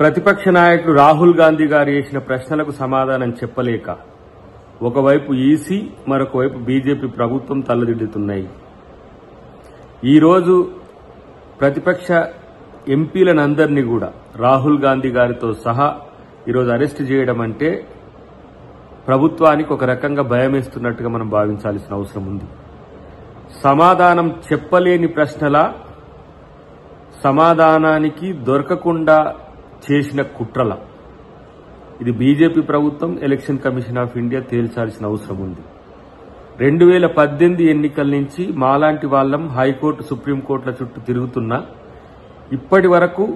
ప్రతిపక్ష నాయకుడు రాహుల్ గాంధీ గారు చేసిన ప్రశ్నలకు సమాధానం చెప్పలేక ఒకవైపు ఈసీ మరొక వైపు బీజేపీ ప్రభుత్వం తలదిద్దుతున్నాయి. ఈరోజు ప్రతిపక్ష ఎంపీలనందరినీ కూడా రాహుల్ గాంధీ గారితో సహా ఈరోజు అరెస్ట్ చేయడం అంటే ప్రభుత్వానికి ఒక రకంగా భయమేస్తున్నట్టుగా మనం భావించాల్సిన అవసరం ఉంది. సమాధానం చెప్పలేని ప్రశ్నల సమాధానానికి దొరకకుండా చేసిన కుట్రల ఇది బీజేపీ ప్రభుత్వం ఎలక్షన్ కమిషన్ ఆఫ్ ఇండియా తేల్చాల్సిన అవసరం ఉంది. 2018 ఎన్నికల నుంచి మాలాంటి వాళ్ళం హైకోర్టు సుప్రీంకోర్టుల చుట్టూ తిరుగుతున్నా ఇప్పటి వరకు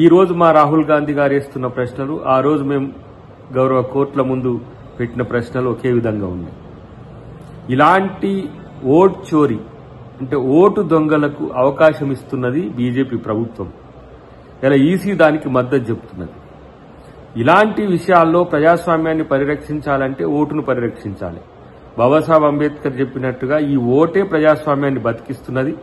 ఈ రోజు మా రాహుల్ గాంధీ గారు వేస్తున్న ప్రశ్నలు ఆ రోజు మేము గౌరవ కోర్టుల ముందు పెట్టిన ప్రశ్నలు ఒకే విధంగా ఉన్నాయి. ఇలాంటి ఓట్ చోరీ అంటే ఓటు దొంగలకు అవకాశం ఇస్తున్నది బీజేపీ ప్రభుత్వం. ఇలా ఈసీ దానికి మద్దతు చెబుతున్నది. ఇలాంటి విషయాల్లో ప్రజాస్వామ్యాన్ని పరిరక్షించాలంటే ఓటును పరిరక్షించాలి. బాబాసాహెబ్ అంబేద్కర్ చెప్పినట్టుగా ఈ ఓటే ప్రజాస్వామ్యాన్ని బతికిస్తున్నది.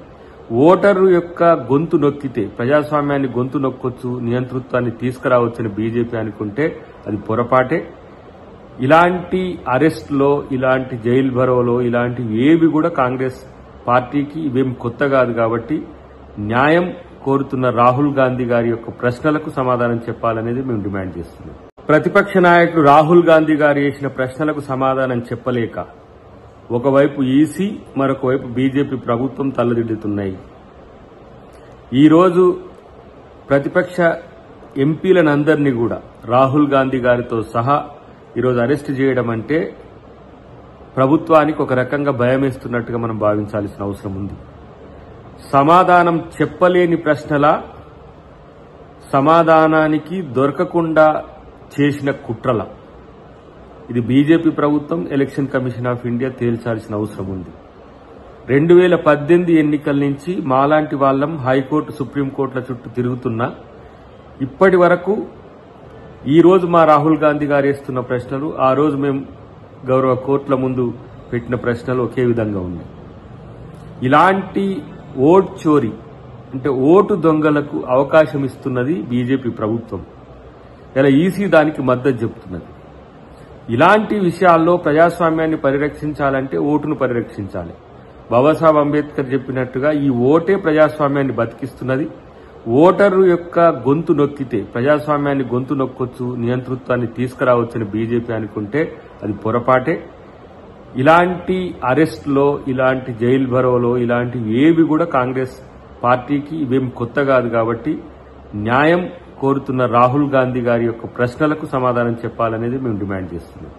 ఓటరు యొక్క గొంతు నొక్కితే ప్రజాస్వామ్యాన్ని గొంతు నొక్కొచ్చు, నియంతృత్వాన్ని తీసుకురావచ్చని బీజేపీ అనుకుంటే అది పొరపాటే. ఇలాంటి అరెస్ట్లో, ఇలాంటి జైలు భరోలో ఇలాంటివి ఏవి కూడా కాంగ్రెస్ పార్టీకి ఇవేం కొత్త కాదు. కాబట్టి న్యాయం కోరుతున్న రాహుల్ గాంధీ గారి యొక్క ప్రశ్నలకు సమాధానం చెప్పాలనేది మేము డిమాండ్ చేస్తున్నాం. ప్రతిపక్ష నాయకుడు రాహుల్ గాంధీ గారు చేసిన ప్రశ్నలకు సమాధానం చెప్పలేక ఒకవైపు ఈసీ మరొక వైపు బీజేపీ ప్రభుత్వం తలదిద్దుతున్నాయి. ఈరోజు ప్రతిపక్ష ఎంపీలనందరినీ కూడా రాహుల్ గాంధీ గారితో సహా ఈరోజు అరెస్ట్ చేయడం అంటే ప్రభుత్వానికి ఒక రకంగా భయమేస్తున్నట్టుగా మనం భావించాల్సిన అవసరం ఉంది. సమాధానం చెప్పలేని ప్రశ్నల సమాధానానికి దొరకకుండా చేసిన కుట్రల ఇది బీజేపీ ప్రభుత్వం ఎలక్షన్ కమిషన్ ఆఫ్ ఇండియా తేల్చాల్సిన అవసరం ఉంది. 2018 ఎన్నికల నుంచి మాలాంటి వాళ్ళం హైకోర్టు సుప్రీంకోర్టుల చుట్టూ తిరుగుతున్నా ఇప్పటి వరకు ఈ రోజు మా రాహుల్ గాంధీ గారు వేస్తున్న ప్రశ్నలు ఆ రోజు మేము గౌరవ కోర్టుల ముందు పెట్టిన ప్రశ్నలు ఒకే విధంగా ఉన్నాయి. ఇలాంటి ఓట్ చోరీ అంటే ఓటు దొంగలకు అవకాశం ఇస్తున్నది బీజేపీ ప్రభుత్వం. ఇలా ఈసీ దానికి మద్దతు చెబుతున్నది. ఇలాంటి విషయాల్లో ప్రజాస్వామ్యాన్ని పరిరక్షించాలంటే ఓటును పరిరక్షించాలి. బాబాసాహెబ్ అంబేద్కర్ చెప్పినట్టుగా ఈ ఓటే ప్రజాస్వామ్యాన్ని బతికిస్తున్నది. ఓటరు యొక్క గొంతు నొక్కితే ప్రజాస్వామ్యాన్ని గొంతు నొక్కొచ్చు, నియంతృత్వాన్ని తీసుకురావచ్చని బీజేపీ అనుకుంటే అది పొరపాటే. ఇలాంటి అరెస్ట్లో, ఇలాంటి జైలు భరోలో ఇలాంటివి ఏవి కూడా కాంగ్రెస్ పార్టీకి ఇవేం కొత్త కాదు. కాబట్టి న్యాయం కోరుతున్న రాహుల్ గాంధీ గారి యొక్క ప్రశ్నలకు సమాధానం చెప్పాలనేది మేము డిమాండ్ చేస్తున్నాం.